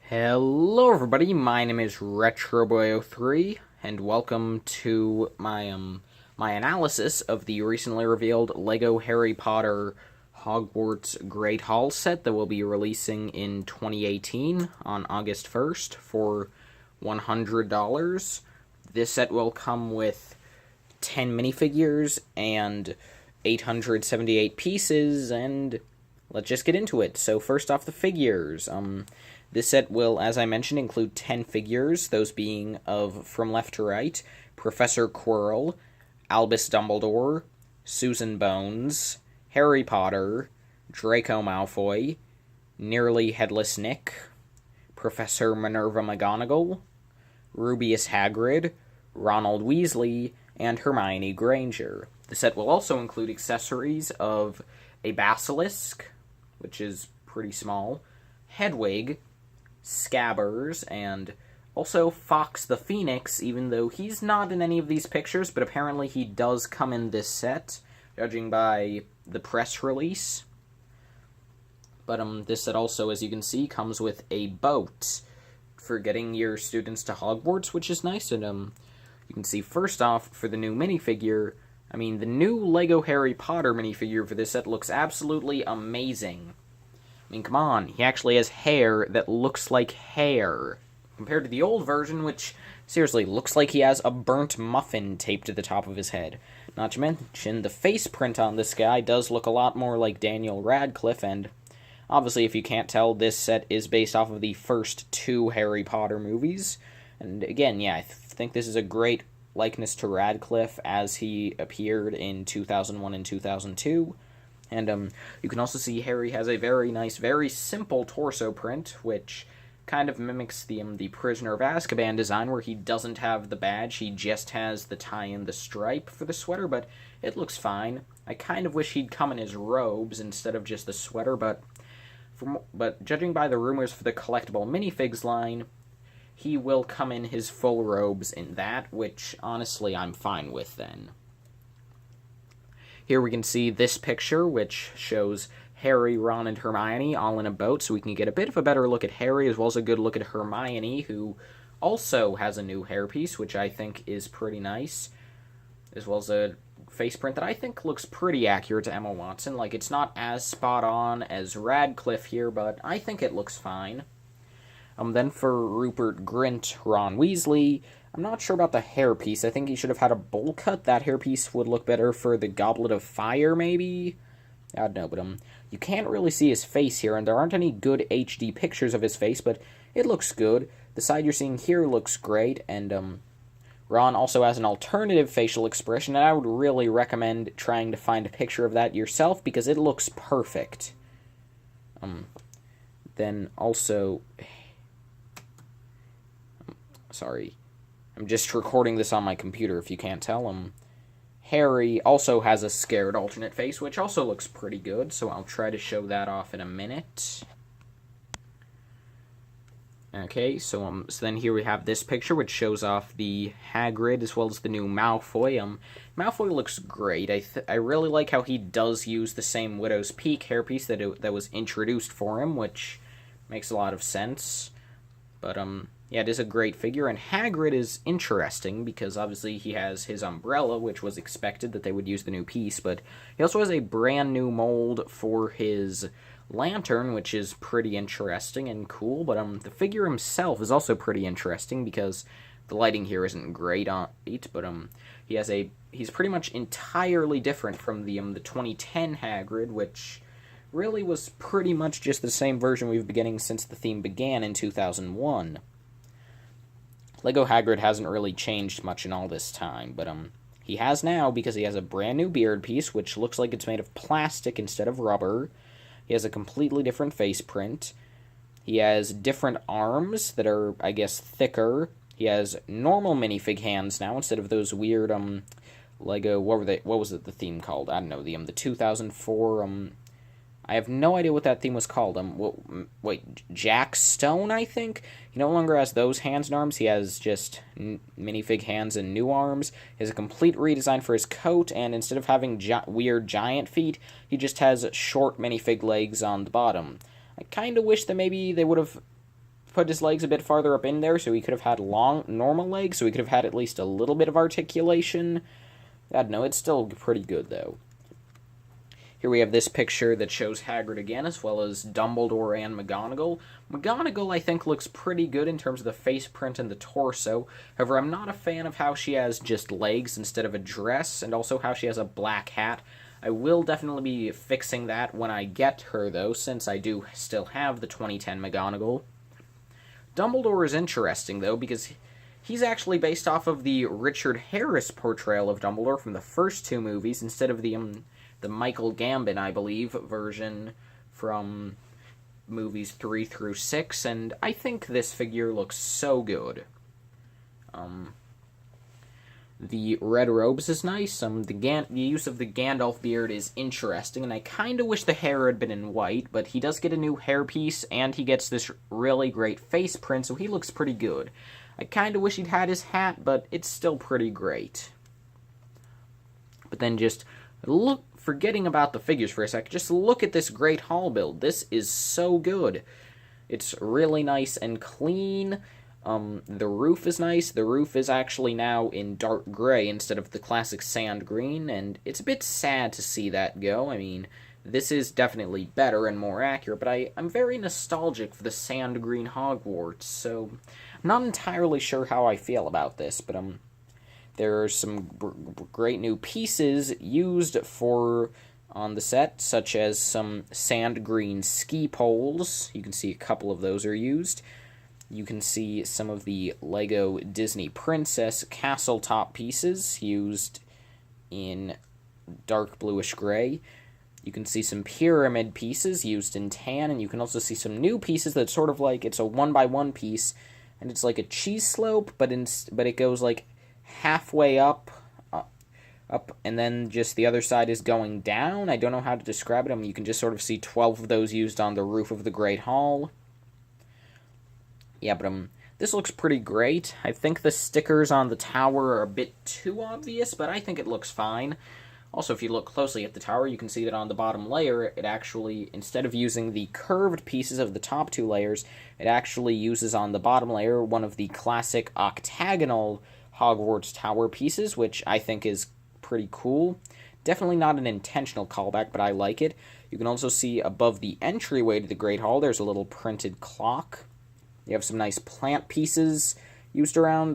Hello everybody, my name is RetroBoy03, and welcome to my analysis of the recently revealed LEGO Harry Potter Hogwarts Great Hall set that will be releasing in 2018 on August 1st for $100. This set will come with 10 minifigures and 878 pieces, and let's just get into it. So first off, the figures. This set will, as I mentioned, include 10 figures, those being of, from left to right, Professor Quirrell, Albus Dumbledore, Susan Bones, Harry Potter, Draco Malfoy, Nearly Headless Nick, Professor Minerva McGonagall, Rubeus Hagrid, Ronald Weasley, and Hermione Granger. The set will also include accessories of a basilisk, which is pretty small, Hedwig, Scabbers, and also Fox the Phoenix, even though he's not in any of these pictures, but apparently he does come in this set, judging by the press release. But this set also, as you can see, comes with a boat for getting your students to Hogwarts, which is nice. And you can see, first off, for the new minifigure, the new LEGO Harry Potter minifigure for this set looks absolutely amazing. Come on, he actually has hair that looks like hair, compared to the old version, which, seriously, looks like he has a burnt muffin taped to the top of his head. Not to mention, the face print on this guy does look a lot more like Daniel Radcliffe, and obviously, if you can't tell, this set is based off of the first two Harry Potter movies. And again, yeah, I think this is a great likeness to Radcliffe as he appeared in 2001 and 2002. And you can also see Harry has a very nice, very simple torso print, which kind of mimics the Prisoner of Azkaban design, where he doesn't have the badge, he just has the tie and the stripe for the sweater, but it looks fine. I kind of wish he'd come in his robes instead of just the sweater, but judging by the rumors for the collectible minifigs line, he will come in his full robes in that, which, honestly, I'm fine with then. Here we can see this picture, which shows Harry, Ron, and Hermione all in a boat, so we can get a bit of a better look at Harry, as well as a good look at Hermione, who also has a new hairpiece, which I think is pretty nice, as well as a face print that I think looks pretty accurate to Emma Watson. Like, it's not as spot-on as Radcliffe here, but I think it looks fine. Then for Rupert Grint, Ron Weasley, I'm not sure about the hairpiece. I think he should have had a bowl cut. That hairpiece would look better for the Goblet of Fire, maybe? I don't know, but you can't really see his face here, and there aren't any good HD pictures of his face, but it looks good. The side you're seeing here looks great, and Ron also has an alternative facial expression, and I would really recommend trying to find a picture of that yourself, because it looks perfect. Then also... Sorry. I'm just recording this on my computer, if you can't tell. Harry also has a scared alternate face, which also looks pretty good, so I'll try to show that off in a minute. Okay, so then here we have this picture, which shows off the Hagrid, as well as the new Malfoy. Malfoy looks great. I really like how he does use the same Widow's Peak hairpiece that was introduced for him, which makes a lot of sense. But, yeah, it is a great figure, and Hagrid is interesting, because obviously he has his umbrella, which was expected that they would use the new piece, but he also has a brand new mold for his lantern, which is pretty interesting and cool, but the figure himself is also pretty interesting, because the lighting here isn't great on it, but he's pretty much entirely different from the 2010 Hagrid, which really was pretty much just the same version we've been getting since the theme began in 2001. LEGO Hagrid hasn't really changed much in all this time, but he has now, because he has a brand new beard piece, which looks like it's made of plastic instead of rubber. He has a completely different face print. He has different arms that are, I guess, thicker. He has normal minifig hands now instead of those weird LEGO, what was the theme called? I don't know, the 2004 I have no idea what that theme was called. Jack Stone, I think? He no longer has those hands and arms. He has just minifig hands and new arms. He has a complete redesign for his coat, and instead of having weird giant feet, he just has short minifig legs on the bottom. I kind of wish that maybe they would have put his legs a bit farther up in there, so he could have had long, normal legs, so he could have had at least a little bit of articulation. I don't know, it's still pretty good, though. Here we have this picture that shows Hagrid again, as well as Dumbledore and McGonagall. McGonagall, I think, looks pretty good in terms of the face print and the torso. However, I'm not a fan of how she has just legs instead of a dress, and also how she has a black hat. I will definitely be fixing that when I get her, though, since I do still have the 2010 McGonagall. Dumbledore is interesting, though, because he's actually based off of the Richard Harris portrayal of Dumbledore from the first two movies, instead of the Michael Gambon, I believe, version from movies 3 through 6, and I think this figure looks so good. The red robes is nice. The use of the Gandalf beard is interesting, and I kind of wish the hair had been in white, but he does get a new hairpiece, and he gets this really great face print, so he looks pretty good. I kind of wish he'd had his hat, but it's still pretty great. But then just forgetting about the figures for a sec, just look at this Great Hall build. This is so good. It's really nice and clean. The roof is nice. The roof is actually now in dark gray instead of the classic sand green, and it's a bit sad to see that go. I mean, this is definitely better and more accurate, but I'm very nostalgic for the sand green Hogwarts, so I'm not entirely sure how I feel about this, but there are some great new pieces used on the set, such as some sand green ski poles. You can see a couple of those are used. You can see some of the Lego Disney Princess castle top pieces used in dark bluish gray. You can see some pyramid pieces used in tan, and you can also see some new pieces that sort of like, it's a 1x1 piece, and it's like a cheese slope, but it goes like halfway up, and then just the other side is going down. I don't know how to describe it. I mean, you can just sort of see 12 of those used on the roof of the Great Hall. Yeah, but this looks pretty great. I think the stickers on the tower are a bit too obvious, but I think it looks fine. Also, if you look closely at the tower, you can see that on the bottom layer, it actually, instead of using the curved pieces of the top two layers, it actually uses on the bottom layer one of the classic octagonal Hogwarts tower pieces, which I think is pretty cool. Definitely not an intentional callback, but I like it. You can also see above the entryway to the Great Hall, there's a little printed clock. You have some nice plant pieces used around,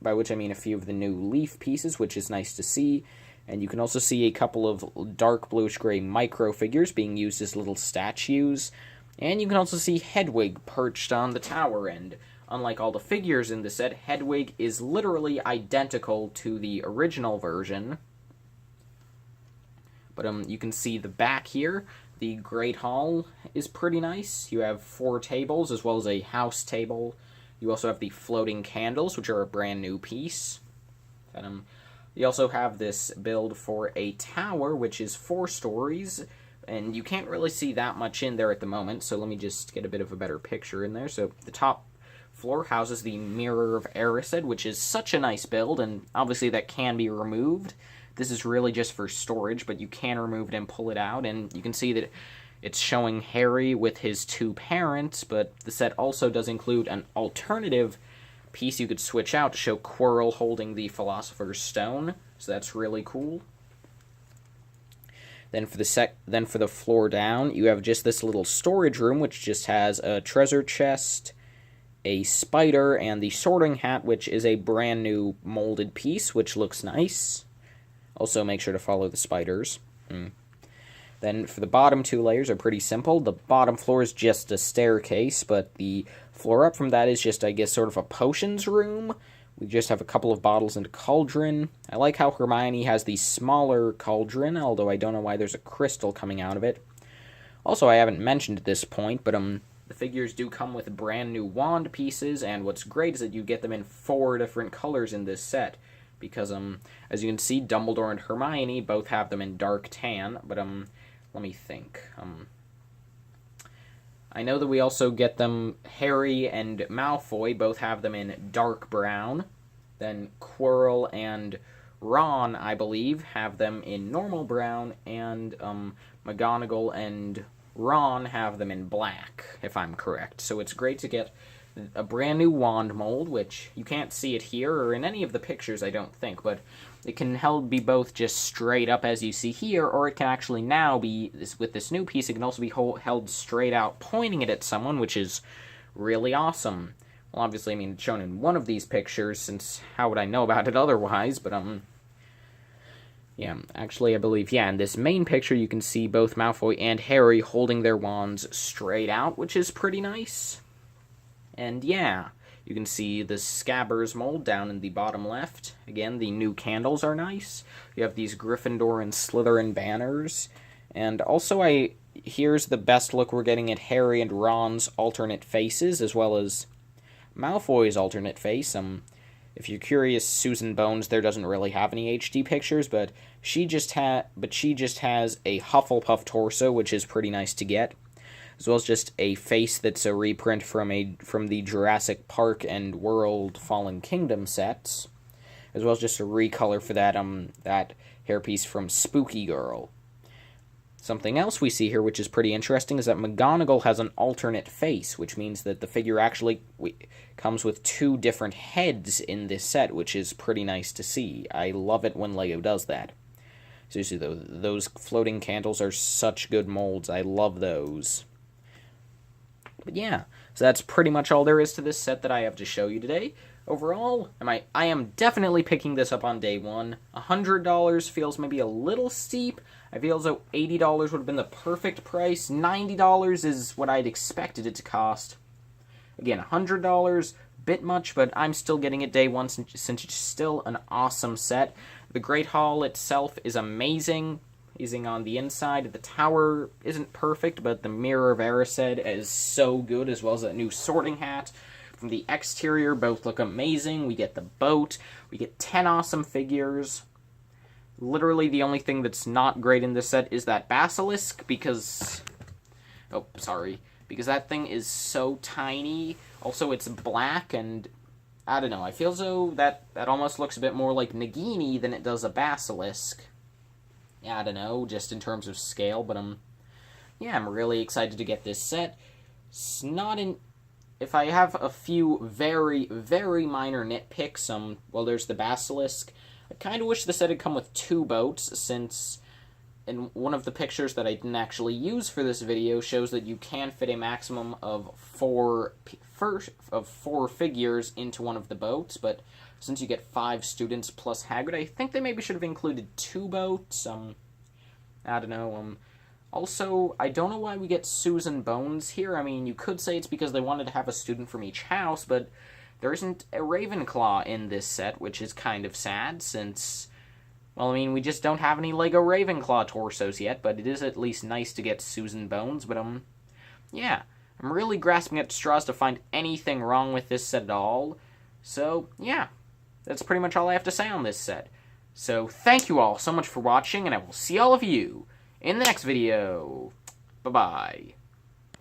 by which I mean a few of the new leaf pieces, which is nice to see. And you can also see a couple of dark bluish-gray micro-figures being used as little statues. And you can also see Hedwig perched on the tower, and unlike all the figures in the set, Hedwig is literally identical to the original version. But you can see the back here. The Great Hall is pretty nice. You have 4 tables as well as a house table. You also have the floating candles, which are a brand new piece. And you also have this build for a tower, which is 4 stories, and you can't really see that much in there at the moment, so let me just get a bit of a better picture in there. So the top floor houses the Mirror of Erised, which is such a nice build, and obviously that can be removed. This is really just for storage, but you can remove it and pull it out, and you can see that it's showing Harry with his 2 parents, but the set also does include an alternative piece you could switch out to show Quirrell holding the Philosopher's Stone, so that's really cool. Then for the floor down, you have just this little storage room, which just has a treasure chest, a spider, and the sorting hat, which is a brand new molded piece, which looks nice. Also, make sure to follow the spiders. Then, for the bottom 2 layers are pretty simple. The bottom floor is just a staircase, but the floor up from that is just, I guess, sort of a potions room. We just have a couple of bottles and a cauldron. I like how Hermione has the smaller cauldron, although I don't know why there's a crystal coming out of it. Also, I haven't mentioned at this point, but the figures do come with brand new wand pieces, and what's great is that you get them in 4 different colors in this set. Because, as you can see, Dumbledore and Hermione both have them in dark tan, but, let me think. I know that we also get them, Harry and Malfoy both have them in dark brown. Then Quirrell and Ron, I believe, have them in normal brown, and, McGonagall and Ron have them in black, if I'm correct. So it's great to get a brand new wand mold, which you can't see it here or in any of the pictures, I don't think, but it can be both just straight up as you see here, or it can actually now be, with this new piece, it can also be held straight out, pointing it at someone, which is really awesome. Well, obviously, I mean, it's shown in one of these pictures, since how would I know about it otherwise, but, yeah, actually, I believe, yeah, in this main picture, you can see both Malfoy and Harry holding their wands straight out, which is pretty nice. And yeah, you can see the Scabbers mold down in the bottom left. Again, the new candles are nice. You have these Gryffindor and Slytherin banners. And also, here's the best look we're getting at Harry and Ron's alternate faces, as well as Malfoy's alternate face. If you're curious, Susan Bones there doesn't really have any HD pictures, but she just has a Hufflepuff torso, which is pretty nice to get, as well as just a face that's a reprint from the Jurassic Park and World Fallen Kingdom sets, as well as just a recolor for that hairpiece from Spooky Girl. Something else we see here, which is pretty interesting, is that McGonagall has an alternate face, which means that the figure actually comes with two different heads in this set, which is pretty nice to see. I love it when LEGO does that. Seriously, though, those floating candles are such good molds. I love those. But yeah, so that's pretty much all there is to this set that I have to show you today. Overall, I am definitely picking this up on day one. $100 feels maybe a little steep. I feel as though $80 would have been the perfect price. $90 is what I'd expected it to cost. Again, $100, bit much, but I'm still getting it day one since it's still an awesome set. The Great Hall itself is amazing. Amazing on the inside. The tower isn't perfect, but the Mirror of Erised is so good, as well as that new sorting hat. From the exterior, both look amazing. We get the boat. We get 10 awesome figures. Literally, the only thing that's not great in this set is that basilisk, because... oh, sorry. Because that thing is so tiny. Also, it's black, and... I don't know. I feel as though that almost looks a bit more like Nagini than it does a basilisk. Yeah, I don't know, just in terms of scale, but yeah, I'm really excited to get this set. It's not in... if I have a few very, very minor nitpicks, well, there's the basilisk. I kind of wish the set had come with two boats, since in one of the pictures that I didn't actually use for this video shows that you can fit a maximum of four figures into one of the boats, but since you get 5 students plus Hagrid, I think they maybe should have included 2 boats. I don't know. Also, I don't know why we get Susan Bones here. I mean, you could say it's because they wanted to have a student from each house, but there isn't a Ravenclaw in this set, which is kind of sad, since, well, I mean, we just don't have any LEGO Ravenclaw torsos yet, but it is at least nice to get Susan Bones, but, yeah. I'm really grasping at straws to find anything wrong with this set at all. So, yeah. That's pretty much all I have to say on this set. So, thank you all so much for watching, and I will see all of you in the next video. Bye-bye.